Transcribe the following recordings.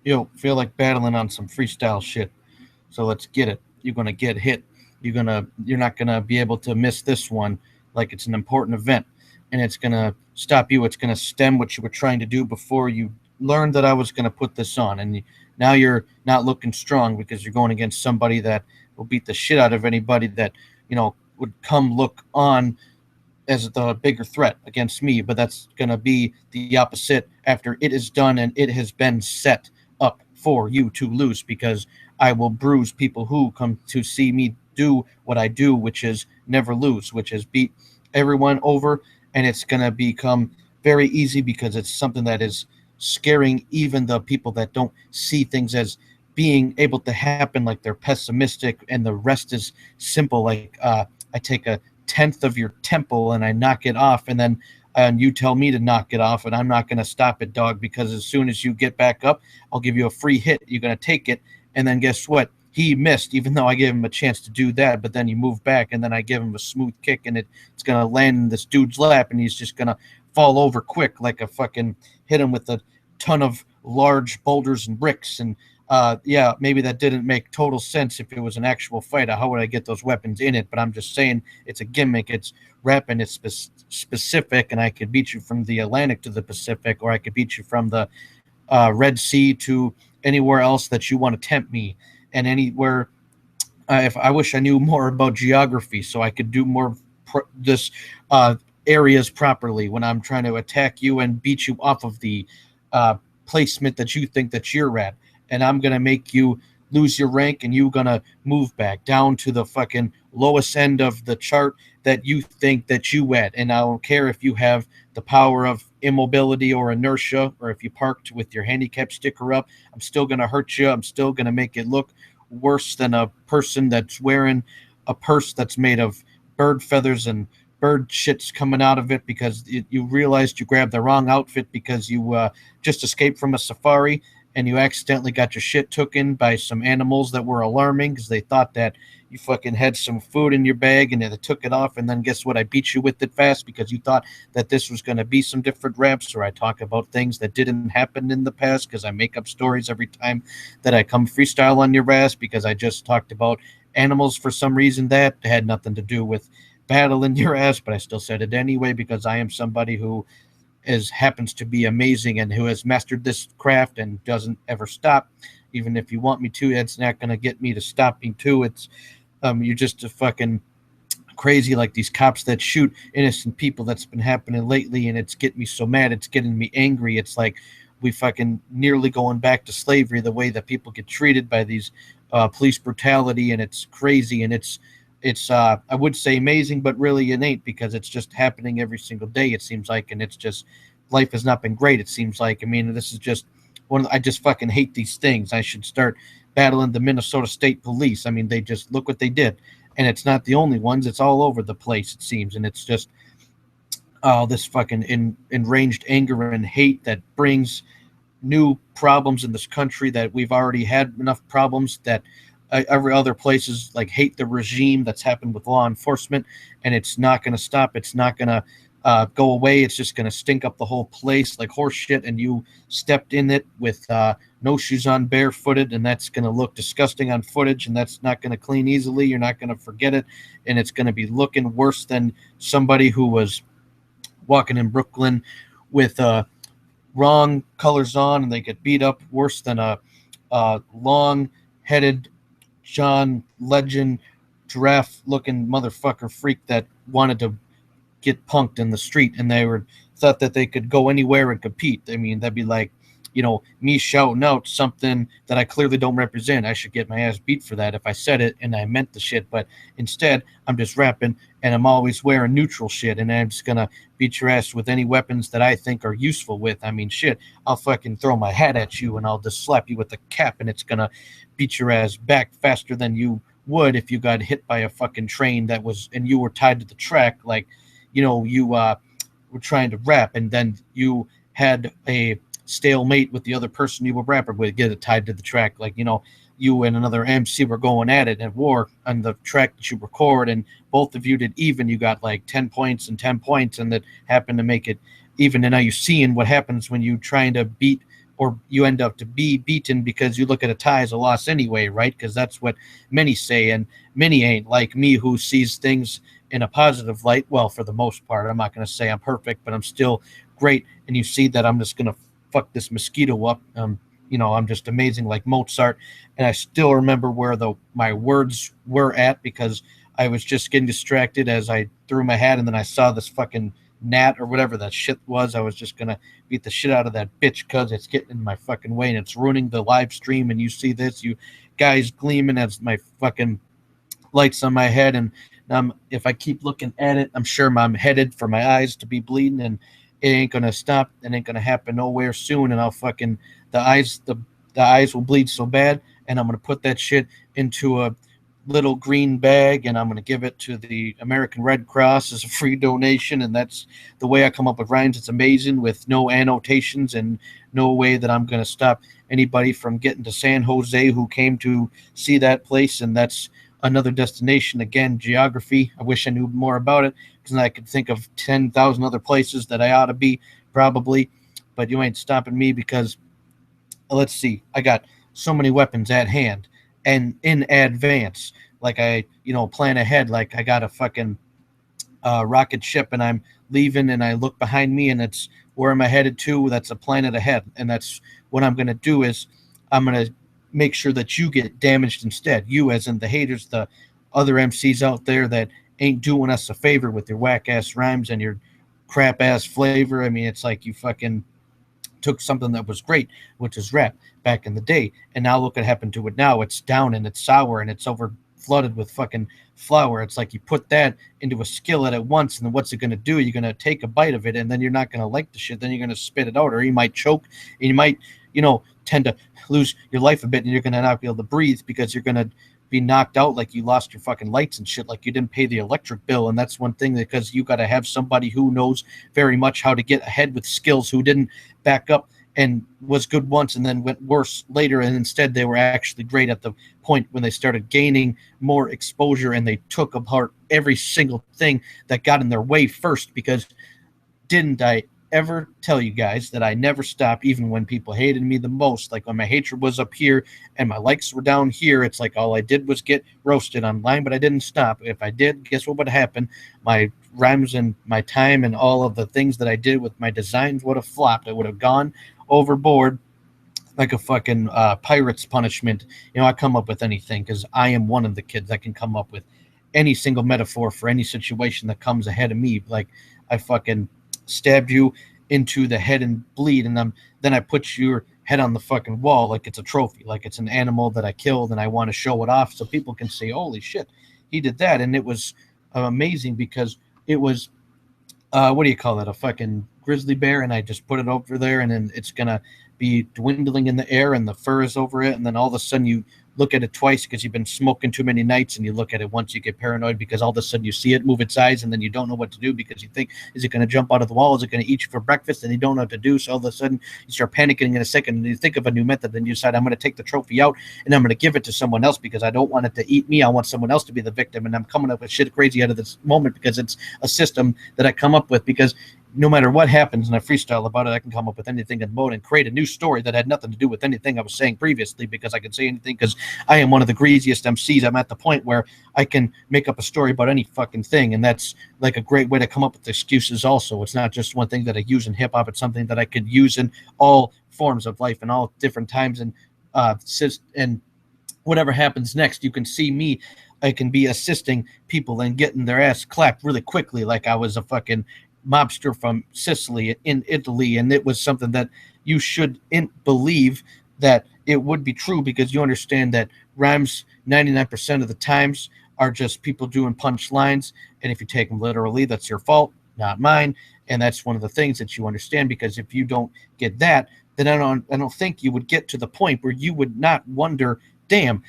Yo, feel like battling on some freestyle shit. So let's get it. You're gonna get hit. You're not gonna be able to miss this one like it's an important event. And it's gonna stop you. It's gonna stem what you were trying to do before you learned that I was gonna put this on. And now you're not looking strong because you're going against somebody that will beat the shit out of anybody that, would come look on as the bigger threat against me, but that's going to be the opposite after it is done and it has been set up for you to lose because I will bruise people who come to see me do what I do, which is never lose, which is beat everyone over. And it's going to become very easy because it's something that is scaring even the people that don't see things as being able to happen, like they're pessimistic and the rest is simple. Like I take a tenth of your temple and I knock it off, and you tell me to knock it off, and I'm not going to stop it, dog, because as soon as you get back up, I'll give you a free hit. You're going to take it, and then guess what? He missed, even though I gave him a chance to do that. But then you move back, and then I give him a smooth kick, and it's going to land in this dude's lap, and he's just going to fall over quick like a fucking hit him with a ton of large boulders and bricks. And yeah, maybe that didn't make total sense if it was an actual fight. How would I get those weapons in it? But I'm just saying it's a gimmick. It's rap and it's specific, and I could beat you from the Atlantic to the Pacific, or I could beat you from the Red Sea to anywhere else that you want to tempt me, and anywhere. If I wish I knew more about geography, so I could do more this uh, areas properly when I'm trying to attack you and beat you off of the uh, placement that you think that you're at, and I'm gonna make you lose your rank, and you gonna move back down to the fucking lowest end of the chart that you think that you at. And I don't care if you have the power of immobility or inertia, or if you parked with your handicap sticker up. I'm still gonna hurt you. I'm still gonna make it look worse than a person that's wearing a purse that's made of bird feathers and bird shits coming out of it because you realized you grabbed the wrong outfit because you just escaped from a safari, and you accidentally got your shit taken by some animals that were alarming because they thought that you fucking had some food in your bag and they took it off. And then guess what? I beat you with it fast because you thought that this was going to be some different raps, or I talk about things that didn't happen in the past because I make up stories every time that I come freestyle on your ass because I just talked about animals for some reason that had nothing to do with battling your ass, but I still said it anyway because I am somebody who is happens to be amazing and who has mastered this craft and doesn't ever stop. Even if you want me to, it's not going to get me to stopping too. It's you're just a fucking crazy like these cops that shoot innocent people. That's been happening lately, and it's getting me so mad. It's getting me angry. It's like we fucking nearly going back to slavery, the way that people get treated by these police brutality, and it's crazy, and it's I would say amazing, but really it ain't because it's just happening every single day. It seems like, and it's just life has not been great. It seems like. I mean, this is just I just fucking hate these things. I should start battling the Minnesota State Police. I mean, they just look what they did, and it's not the only ones. It's all over the place. It seems, and it's just this fucking enraged anger and hate that brings new problems in this country that we've already had enough problems that every other places like hate the regime that's happened with law enforcement, and it's not going to stop. It's not going to go away. It's just going to stink up the whole place like horse shit, and you stepped in it with no shoes on, barefooted, and that's going to look disgusting on footage, and that's not going to clean easily. You're not going to forget it, and it's going to be looking worse than somebody who was walking in Brooklyn with wrong colors on, and they get beat up worse than a long-headed John Legend giraffe looking motherfucker freak that wanted to get punked in the street, and they were thought that they could go anywhere and compete. I mean, that'd be like, me shouting out something that I clearly don't represent. I should get my ass beat for that if I said it and I meant the shit. But instead, I'm just rapping, and I'm always wearing neutral shit, and I'm just gonna beat your ass with any weapons that I think are useful with. I mean, shit, I'll fucking throw my hat at you, and I'll just slap you with a cap, and it's gonna beat your ass back faster than you would if you got hit by a fucking train that was and you were tied to the track. Like, you were trying to rap, and then you had a stalemate with the other person you were rapping with, get it tied to the track. Like, you and another MC were going at it at war on the track that you record, and both of you did even. You got like 10 points and 10 points, and that happened to make it even. And now you're seeing what happens when you trying to beat or you end up to be beaten because you look at a tie as a loss anyway, right? Because that's what many say, and many ain't like me who sees things in a positive light. Well, for the most part, I'm not going to say I'm perfect, but I'm still great. And you see that I'm just going to fuck this mosquito up. I'm just amazing like Mozart. And I still remember where my words were at because I was just getting distracted as I threw my hat and then I saw this fucking gnat or whatever that shit was. I was just gonna beat the shit out of that bitch because it's getting in my fucking way and it's ruining the live stream. And you see this, you guys gleaming as my fucking lights on my head, and if I keep looking at it, I'm sure I'm headed for my eyes to be bleeding, and it ain't gonna stop. It ain't gonna happen nowhere soon, and I'll fucking the eyes will bleed so bad, and I'm gonna put that shit into a little green bag, and I'm gonna give it to the American Red Cross as a free donation, and that's the way I come up with rhymes. It's amazing with no annotations and no way that I'm gonna stop anybody from getting to San Jose who came to see that place, and that's another destination. Again, geography. I wish I knew more about it because I could think of 10,000 other places that I ought to be probably, but you ain't stopping me because let's see, I got so many weapons at hand and in advance. Like plan ahead. Like I got a fucking rocket ship and I'm leaving and I look behind me and it's where am I headed to? That's a planet ahead. And that's what I'm going to do is I'm going to make sure that you get damaged instead. You as in the haters, the other MCs out there that ain't doing us a favor with your whack ass rhymes and your crap ass flavor. I mean, it's like you fucking took something that was great, which is rap back in the day, and now look what happened to it now. It's down and it's sour and it's over flooded with fucking flour. It's like you put that into a skillet at once, and then what's it going to do? You're going to take a bite of it, and then you're not going to like the shit. Then you're going to spit it out, or you might choke, and you might, tend to lose your life a bit, and you're going to not be able to breathe because you're going to be knocked out like you lost your fucking lights and shit, like you didn't pay the electric bill. And that's one thing, because you got to have somebody who knows very much how to get ahead with skills, who didn't back up and was good once and then went worse later, and instead they were actually great at the point when they started gaining more exposure and they took apart every single thing that got in their way first. Because didn't I ever tell you guys that I never stopped even when people hated me the most? Like when my hatred was up here and my likes were down here, it's like all I did was get roasted online, but I didn't stop. If I did, guess what would happen? My rhymes and my time and all of the things that I did with my designs would have flopped. I would have gone overboard like a fucking pirate's punishment. I come up with anything because I am one of the kids that can come up with any single metaphor for any situation that comes ahead of me. Like I fucking stabbed you into the head and bleed, and then I put your head on the fucking wall like it's a trophy, like it's an animal that I killed, and I want to show it off so people can say, holy shit, he did that. And it was amazing because it was what do you call it, a fucking grizzly bear, and I just put it over there, and then it's gonna be dwindling in the air and the fur is over it, and then all of a sudden you look at it twice because you've been smoking too many nights, and you look at it once, you get paranoid because all of a sudden you see it move its eyes, and then you don't know what to do because you think, is it going to jump out of the wall? Is it going to eat you for breakfast? And you don't know what to do. So all of a sudden you start panicking in a second, and you think of a new method. Then you decide, I'm going to take the trophy out and I'm going to give it to someone else because I don't want it to eat me. I want someone else to be the victim. And I'm coming up with shit crazy out of this moment because it's a system that I come up with, because no matter what happens and I freestyle about it, I can come up with anything in mode and create a new story that had nothing to do with anything I was saying previously, because I can say anything because I am one of the greasiest MCs. I'm at the point where I can make up a story about any fucking thing, and that's like a great way to come up with excuses also. It's not just one thing that I use in hip-hop. It's something that I could use in all forms of life and all different times, and whatever happens next, you can see me. I can be assisting people and getting their ass clapped really quickly like I was a fucking mobster from Sicily in Italy, and it was something that you should believe that it would be true, because you understand that rhymes 99% of the times are just people doing punch lines, and if you take them literally, that's your fault, not mine. And that's one of the things that you understand, because if you don't get that, then I don't think you would get to the point where you would not wonder, damn,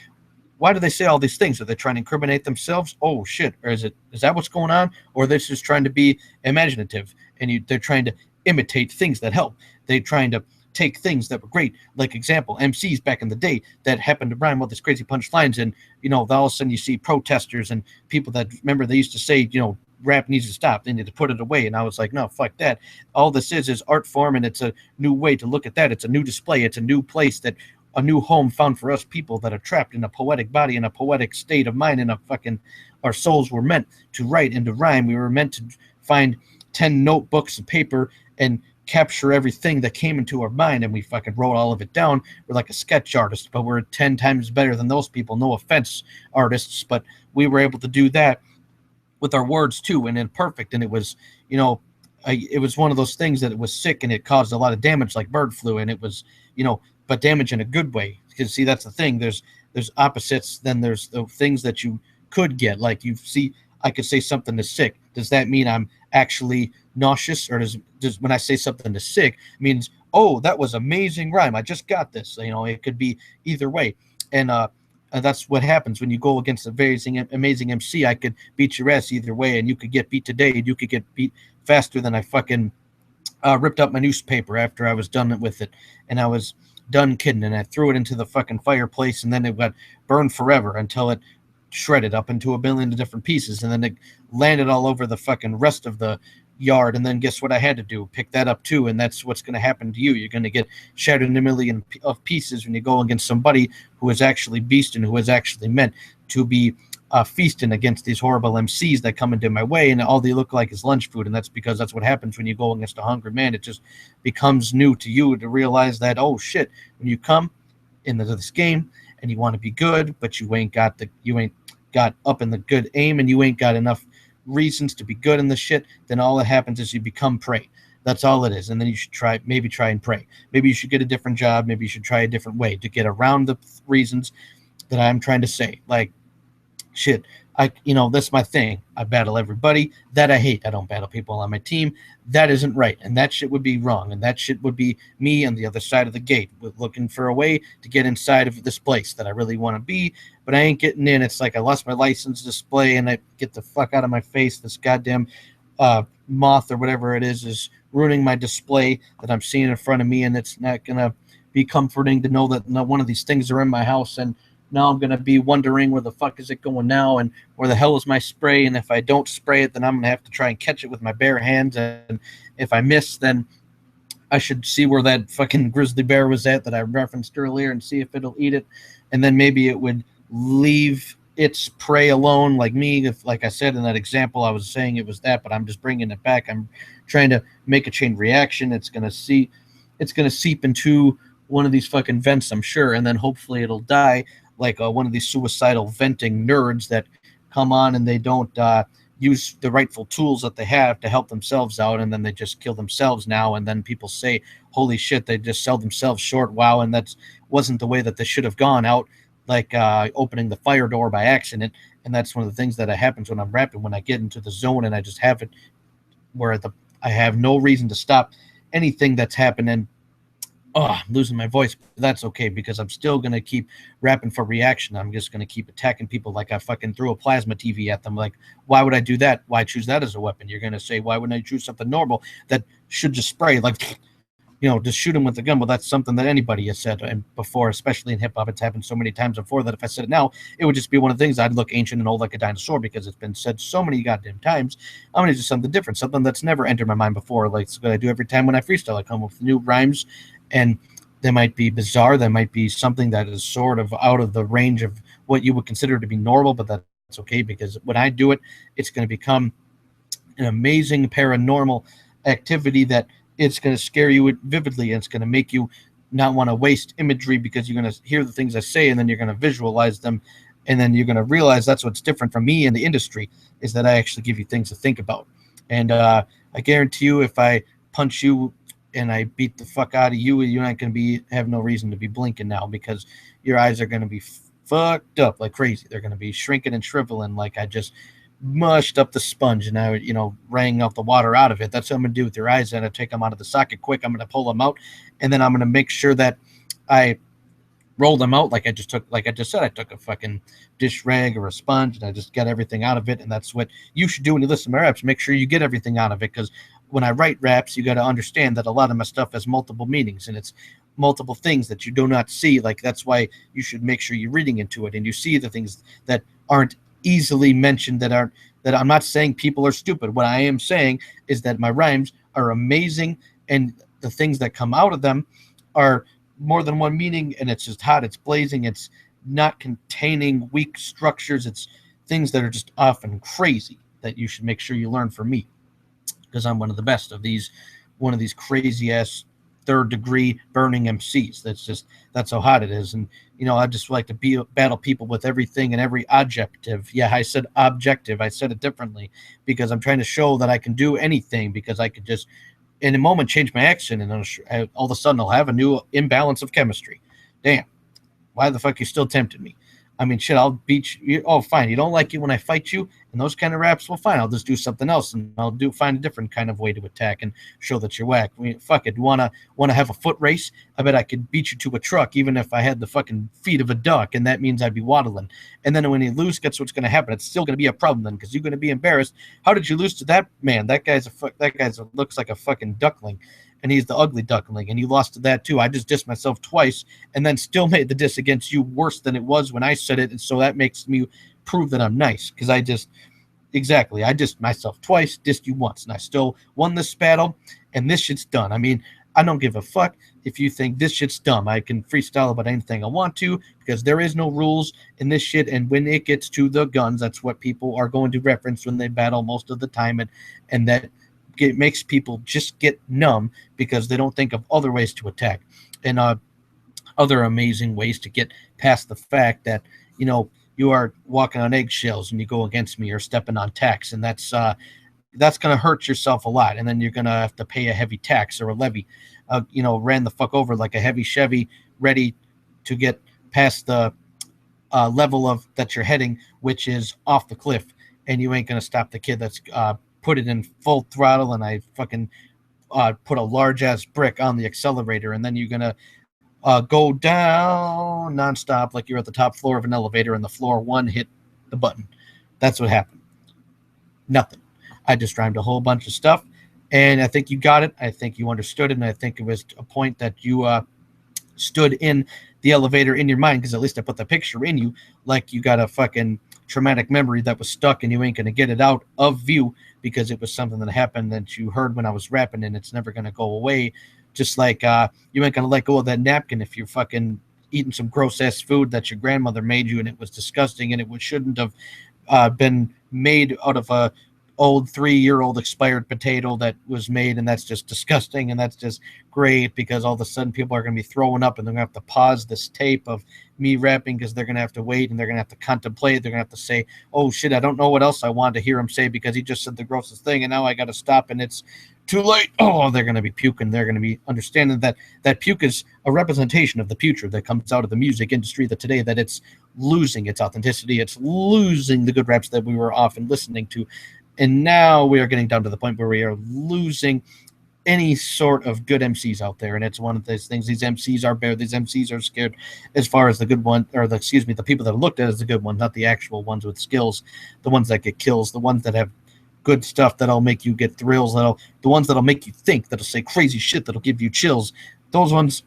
why do they say all these things? Are they trying to incriminate themselves? Oh shit! Or is that what's going on? Or they're just trying to be imaginative, and they're trying to imitate things that help. They're trying to take things that were great, like example MCs back in the day that happened to rhyme all these crazy punchlines, and all of a sudden you see protesters and people that, remember, they used to say, rap needs to stop. They need to put it away. And I was like, no, fuck that. All this is art form, and it's a new way to look at that. It's a new display. It's a new place that a new home found for us people that are trapped in a poetic body, in a poetic state of mind, in a fucking our souls were meant to write and to rhyme. We were meant to find 10 notebooks of paper and capture everything that came into our mind, and we fucking wrote all of it down. We're like a sketch artist, but we're 10 times better than those people. No offense, artists, but we were able to do that with our words too, and imperfect. And it was, it was one of those things that it was sick and it caused a lot of damage, like bird flu, and it was, but damage in a good way. Because see, that's the thing. There's opposites. Then there's the things that you could get. Like I could say something is sick. Does that mean I'm actually nauseous, or does when I say something is sick means, oh, that was amazing rhyme, I just got this? It could be either way. And that's what happens when you go against an amazing MC. I could beat your ass either way, and you could get beat today, and you could get beat faster than I fucking ripped up my newspaper after I was done with it, and I was done kidding, and I threw it into the fucking fireplace, and then it got burned forever until it shredded up into a billion different pieces, and then it landed all over the fucking rest of the yard. And then guess what I had to do? Pick that up too, and that's what's going to happen to you. You're going to get shattered in a million of pieces when you go against somebody who is actually beast and who is actually meant to be feasting against these horrible MCs that come into my way, and all they look like is lunch food. And that's because that's what happens when you go against a hungry man. It just becomes new to you to realize that, oh shit, when you come into this game and you want to be good, but you ain't got up in the good aim, and you ain't got enough reasons to be good in the shit, then all that happens is you become prey. That's all it is. And then you should try and pray. Maybe you should get a different job. Maybe you should try a different way to get around the reasons that I'm trying to say. Like, shit, that's my thing. I battle everybody that I hate. I don't battle people on my team. That isn't right. And that shit would be wrong. And that shit would be me on the other side of the gate, looking for a way to get inside of this place that I really want to be, but I ain't getting in. It's like I lost my license display, and I get the fuck out of my face. This goddamn moth or whatever it is ruining my display that I'm seeing in front of me, and it's not going to be comforting to know that one of these things are in my house. And now I'm going to be wondering where the fuck is it going now, and where the hell is my spray? And if I don't spray it, then I'm going to have to try and catch it with my bare hands. And if I miss, then I should see where that fucking grizzly bear was at that I referenced earlier and see if it'll eat it. And then maybe it would leave its prey alone, like me. If, like I said in that example, I was saying it was that, but I'm just bringing it back. I'm trying to make a chain reaction. It's going to seep into one of these fucking vents, I'm sure, and then hopefully it'll die, like one of these suicidal venting nerds that come on and they don't use the rightful tools that they have to help themselves out, and then they just kill themselves now, and then people say, holy shit, they just sell themselves short, wow, and that wasn't the way that they should have gone out, like opening the fire door by accident. And that's one of the things that happens when I'm rapping, when I get into the zone and I just have it where I have no reason to stop anything that's happening. Oh, I'm losing my voice, but that's okay, because I'm still going to keep rapping for reaction. I'm just going to keep attacking people like I fucking threw a plasma TV at them. Like, why would I do that? Why choose that as a weapon? You're going to say, why wouldn't I choose something normal that should just spray? Like, just shoot him with a gun. Well, that's something that anybody has said and before, especially in hip-hop. It's happened so many times before that if I said it now, it would just be one of the things. I'd look ancient and old like a dinosaur, because it's been said so many goddamn times. I'm going to do something different, something that's never entered my mind before. Like, it's what I do every time when I freestyle. I come up with new rhymes, and they might be bizarre. They might be something that is sort of out of the range of what you would consider to be normal, but that's okay, because when I do it, it's going to become an amazing paranormal activity that it's going to scare you vividly, and it's going to make you not want to waste imagery, because you're going to hear the things I say, and then you're going to visualize them, and then you're going to realize that's what's different from me in the industry, is that I actually give you things to think about. And I guarantee you, if I punch you and I beat the fuck out of you, you're not going to have no reason to be blinking now, because your eyes are going to be fucked up like crazy. They're going to be shrinking and shriveling like I just mushed up the sponge and I, wrang out the water out of it. That's what I'm going to do with your eyes. And I take them out of the socket quick. I'm going to pull them out, and then I'm going to make sure that I roll them out like I just said, I took a fucking dish rag or a sponge, and I just got everything out of it. And that's what you should do when you listen to my raps. Make sure you get everything out of it, because when I write raps, you got to understand that a lot of my stuff has multiple meanings, and it's multiple things that you do not see. Like, that's why you should make sure you're reading into it and you see the things that aren't easily mentioned that aren't, that I'm not saying people are stupid. What I am saying is that my rhymes are amazing, and the things that come out of them are more than one meaning, and it's just hot, it's blazing, it's not containing weak structures, it's things that are just often crazy that you should make sure you learn from me, because I'm one of the best of these, one of these crazy ass third degree burning MCs. That's how hot it is. And I just like to battle people with everything and every adjective. Yeah, I said objective. I said it differently because I'm trying to show that I can do anything, because I could just in a moment change my accent, and all of a sudden I'll have a new imbalance of chemistry. Damn, why the fuck you still tempting me? I mean, shit, I'll beat you. Oh, fine. You don't like it when I fight you and those kind of raps? Well, fine. I'll just do something else, and I'll find a different kind of way to attack and show that you're whack. I mean, fuck it. Want to have a foot race? I bet I could beat you to a truck, even if I had the fucking feet of a duck, and that means I'd be waddling. And then when you lose, guess what's going to happen? It's still going to be a problem then, because you're going to be embarrassed. How did you lose to that man? That guy's looks like a fucking duckling, and he's the ugly duckling, and you lost to that too. I just dissed myself twice, and then still made the diss against you worse than it was when I said it, and so that makes me prove that I'm nice, because I dissed myself twice, dissed you once, and I still won this battle, and this shit's done. I mean, I don't give a fuck if you think this shit's dumb. I can freestyle about anything I want to, because there is no rules in this shit, and when it gets to the guns, that's what people are going to reference when they battle most of the time, and that it makes people just get numb because they don't think of other ways to attack, and other amazing ways to get past the fact that you are walking on eggshells and you go against me, or stepping on tax, and that's going to hurt yourself a lot, and then you're going to have to pay a heavy tax or a levy. Ran the fuck over like a heavy Chevy, ready to get past the level of that you're heading, which is off the cliff, and you ain't going to stop the kid that's put it in full throttle, and I fucking put a large ass brick on the accelerator, and then you're gonna go down nonstop like you're at the top floor of an elevator, and the floor one hit the button. That's what happened. Nothing. I just rhymed a whole bunch of stuff, and I think you got it. I think you understood it, and I think it was a point that you stood in the elevator in your mind, because at least I put the picture in you, like you got a fucking traumatic memory that was stuck, and you ain't going to get it out of view, because it was something that happened that you heard when I was rapping, and it's never going to go away. Just like you ain't going to let go of that napkin if you're fucking eating some gross ass food that your grandmother made you, and it was disgusting, and it shouldn't have been made out of a old 3-year-old expired potato that was made, and that's just disgusting, and that's just great, because all of a sudden people are going to be throwing up, and they're going to have to pause this tape of me rapping, because they're going to have to wait, and they're going to have to contemplate. They're going to have to say, oh shit, I don't know what else I wanted to hear him say, because he just said the grossest thing, and now I got to stop, and it's too late. Oh, they're going to be puking. They're going to be understanding that puke is a representation of the future that comes out of the music industry, that today, that it's losing its authenticity, it's losing the good raps that we were often listening to. And now we are getting down to the point where we are losing any sort of good MCs out there. And it's one of those things. These MCs are bare. These MCs are scared as far as the good one, or the people that are looked at as the good ones, not the actual ones with skills, the ones that get kills, the ones that have good stuff that'll make you get thrills, the ones that'll make you think, that'll say crazy shit, that'll give you chills. Those ones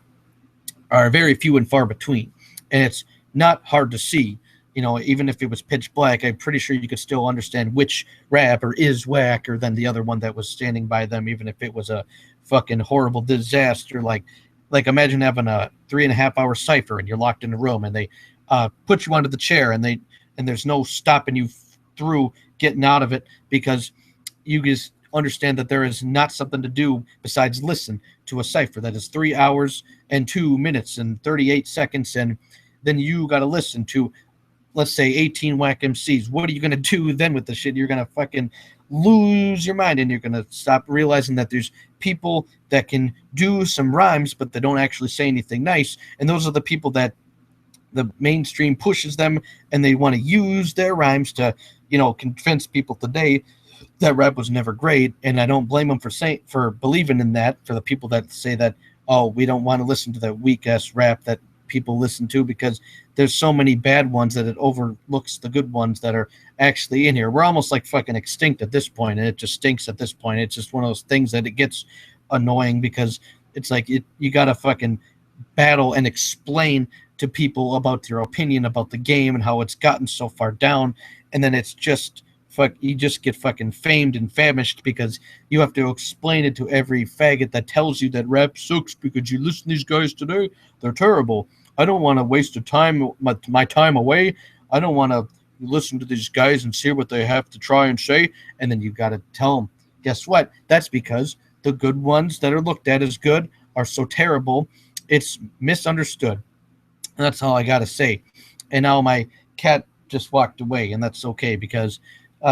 are very few and far between. And it's not hard to see. Even if it was pitch black, I'm pretty sure you could still understand which rapper is whacker than the other one that was standing by them, even if it was a fucking horrible disaster. Like imagine having a 3.5-hour cipher, and you're locked in a room, and they put you onto the chair, and there's no stopping you through getting out of it, because you just understand that there is not something to do besides listen to a cipher that is 3 hours and 2 minutes and 38 seconds, and then you got to listen to, let's say, 18 whack MCs. What are you going to do then with the shit? You're going to fucking lose your mind, and you're going to stop realizing that there's people that can do some rhymes, but they don't actually say anything nice. And those are the people that the mainstream pushes them, and they want to use their rhymes to, convince people today that rap was never great. And I don't blame them for believing in that, for the people that say that, oh, we don't want to listen to that weak ass rap that people listen to, because there's so many bad ones that it overlooks the good ones that are actually in here. We're almost like fucking extinct at this point, and it just stinks at this point. It's just one of those things that it gets annoying, because it's like you gotta fucking battle and explain to people about your opinion about the game and how it's gotten so far down, and then it's just you just get fucking famed and famished because you have to explain it to every faggot that tells you that rap sucks because you listen to these guys today, they're terrible. I don't want to waste my time away. I don't want to listen to these guys and see what they have to try and say. And then you got to tell them, guess what? That's because the good ones that are looked at as good are so terrible, it's misunderstood. And that's all I got to say. And now my cat just walked away, and that's okay because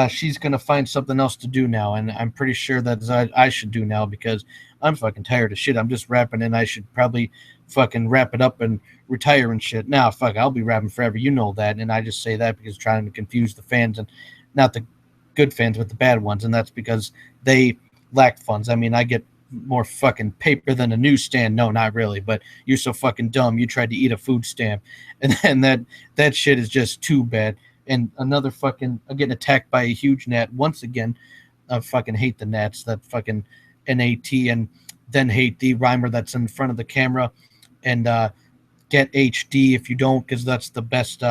she's going to find something else to do now. And I'm pretty sure that I should do now because I'm fucking tired of shit. I'm just rapping, and I should probably fucking wrap it up and retire and shit. Now, fuck, I'll be rapping forever. You know that. And I just say that because trying to confuse the fans, and not the good fans, but the bad ones. And that's because they lack funds. I mean, I get more fucking paper than a newsstand. No, not really, but you're so fucking dumb. You tried to eat a food stamp, and then that shit is just too bad. And another fucking, I'm getting attacked by a huge gnat once again. I fucking hate the gnats. That fucking NAT, and then hate the rhymer that's in front of the camera, and get HD if you don't, because that's the best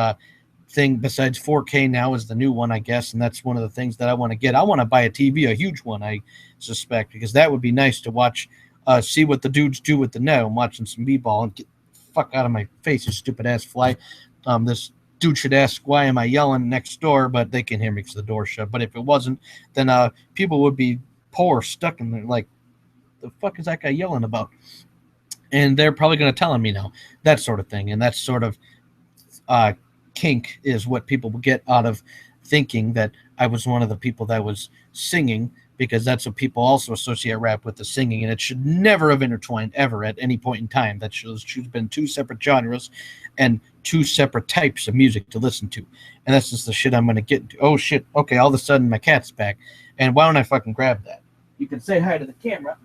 thing besides 4K now is the new one, I guess, and that's one of the things that I want to get. I want to buy a TV, a huge one, I suspect, because that would be nice to watch, see what the dudes do with the net. I'm watching some b-ball, and get the fuck out of my face, you stupid ass fly. This dude should ask why am I yelling next door, but they can hear me because the door shut. But if it wasn't, then people would be poor, stuck in there, like, the fuck is that guy yelling about? And they're probably going to tell on me now, that sort of thing. And that sort of kink is what people get out of thinking that I was one of the people that was singing, because that's what people also associate rap with, the singing, and it should never have intertwined ever at any point in time. That should have been two separate genres and two separate types of music to listen to. And that's just the shit I'm going to get into. Oh shit, okay, all of a sudden my cat's back, and why don't I fucking grab that? You can say hi to the camera,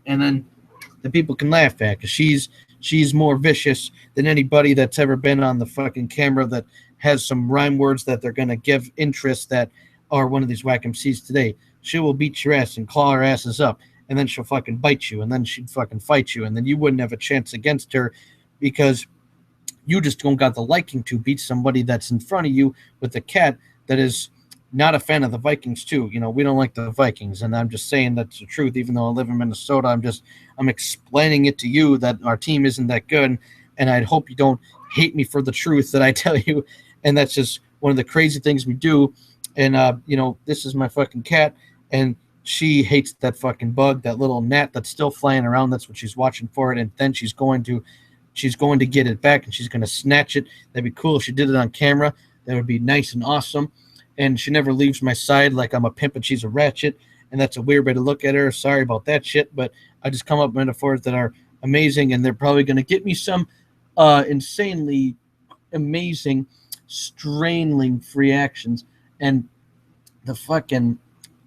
and then the people can laugh at, because she's more vicious than anybody that's ever been on the fucking camera that has some rhyme words that they're going to give interest that are one of these whack MCs today. She will beat your ass and claw her asses up, and then she'll fucking bite you, and then she'd fucking fight you, and then you wouldn't have a chance against her because you just don't got the liking to beat somebody that's in front of you with a cat that is not a fan of the Vikings too. You know, we don't like the Vikings, and I'm just saying that's the truth. Even though I live in Minnesota, I'm explaining it to you that our team isn't that good, and I'd hope you don't hate me for the truth that I tell you. And that's just one of the crazy things we do. And this is my fucking cat, and she hates that fucking bug, that little gnat that's still flying around. That's what she's watching for it, and then she's going to get it back, and she's going to snatch it. That'd be cool if she did it on camera. That would be nice and awesome. And she never leaves my side like I'm a pimp and she's a ratchet, and that's a weird way to look at her. Sorry about that shit, but I just come up with metaphors that are amazing, and they're probably going to get me some insanely amazing straining reactions. And the fucking,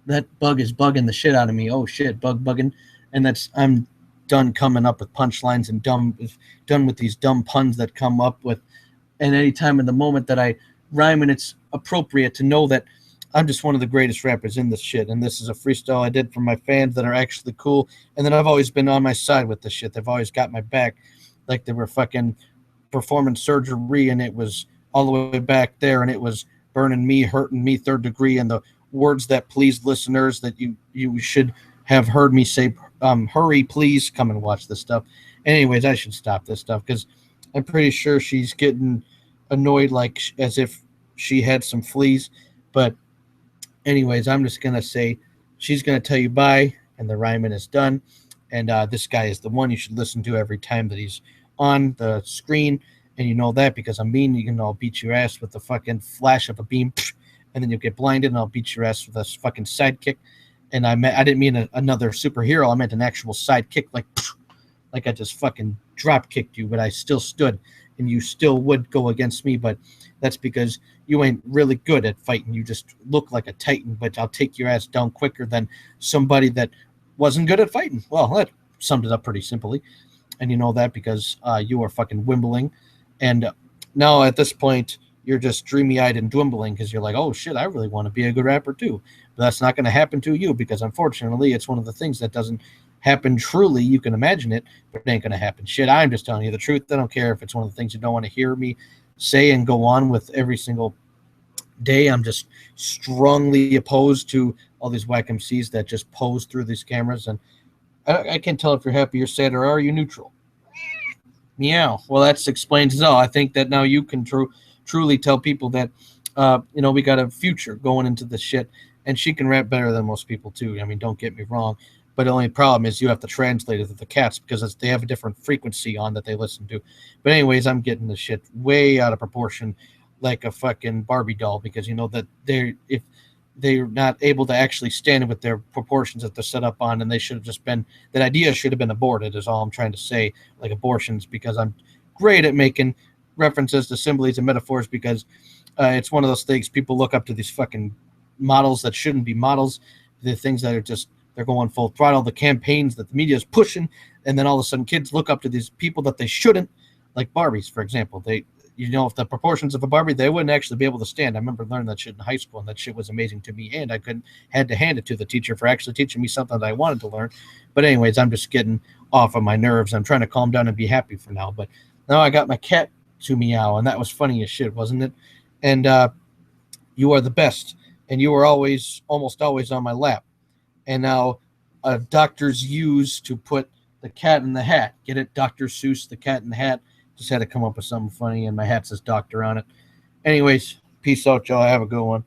that bug is bugging the shit out of me. Oh shit, bugging. And I'm done coming up with punchlines and done with these dumb puns that come up with. And any time in the moment that I rhyme, and it's appropriate to know that I'm just one of the greatest rappers in this shit, and this is a freestyle I did for my fans that are actually cool, and then I've always been on my side with this shit. They've always got my back, like they were fucking performing surgery, and it was all the way back there, and it was burning me, hurting me, third degree, and the words that please listeners that you should have heard me say, hurry, please come and watch this stuff. Anyways, I should stop this stuff because I'm pretty sure she's getting annoyed, like as if she had some fleas. But anyways, I'm just gonna say she's gonna tell you bye, and the rhyming is done. And this guy is the one you should listen to every time that he's on the screen, and you know that because I'm mean. I'll beat your ass with the fucking flash of a beam, and then you'll get blinded, and I'll beat your ass with a fucking sidekick. And I didn't mean another superhero. I meant an actual sidekick, like I just fucking drop kicked you, but I still stood, and you still would go against me. But that's because you ain't really good at fighting. You just look like a titan, but I'll take your ass down quicker than somebody that wasn't good at fighting. Well, that summed it up pretty simply. And you know that because you are fucking wimbling. And now at this point, you're just dreamy-eyed and dwindling because you're like, oh shit, I really want to be a good rapper too. But that's not going to happen to you because unfortunately, it's one of the things that doesn't happen truly, you can imagine it, but it ain't going to happen. Shit, I'm just telling you the truth. I don't care if it's one of the things you don't want to hear me say and go on with every single day. I'm just strongly opposed to all these whack MCs that just pose through these cameras. And I can't tell if you're happy or sad, or are you neutral? Meow. Well, that explains it all. I think that now you can truly tell people that, we got a future going into this shit. And she can rap better than most people, too. I mean, don't get me wrong. But the only problem is you have to translate it to the cats because they have a different frequency on that they listen to. But anyways, I'm getting the shit way out of proportion like a fucking Barbie doll because you know that if they're not able to actually stand with their proportions that they're set up on, and they should have just been that idea should have been aborted is all I'm trying to say, like abortions, because I'm great at making references to similes and metaphors because it's one of those things people look up to these fucking models that shouldn't be models, the things that are just they're going full throttle, the campaigns that the media is pushing, and then all of a sudden kids look up to these people that they shouldn't, like Barbies, for example. If the proportions of a Barbie, they wouldn't actually be able to stand. I remember learning that shit in high school, and that shit was amazing to me. And I had to hand it to the teacher for actually teaching me something that I wanted to learn. But anyways, I'm just getting off of my nerves. I'm trying to calm down and be happy for now. But now I got my cat to meow, and that was funny as shit, wasn't it? And you are the best, and you are almost always on my lap. And now doctors use to put the cat in the hat. Get it? Dr. Seuss, the cat in the hat. Just had to come up with something funny, and my hat says doctor on it. Anyways, peace out, y'all. Have a good one.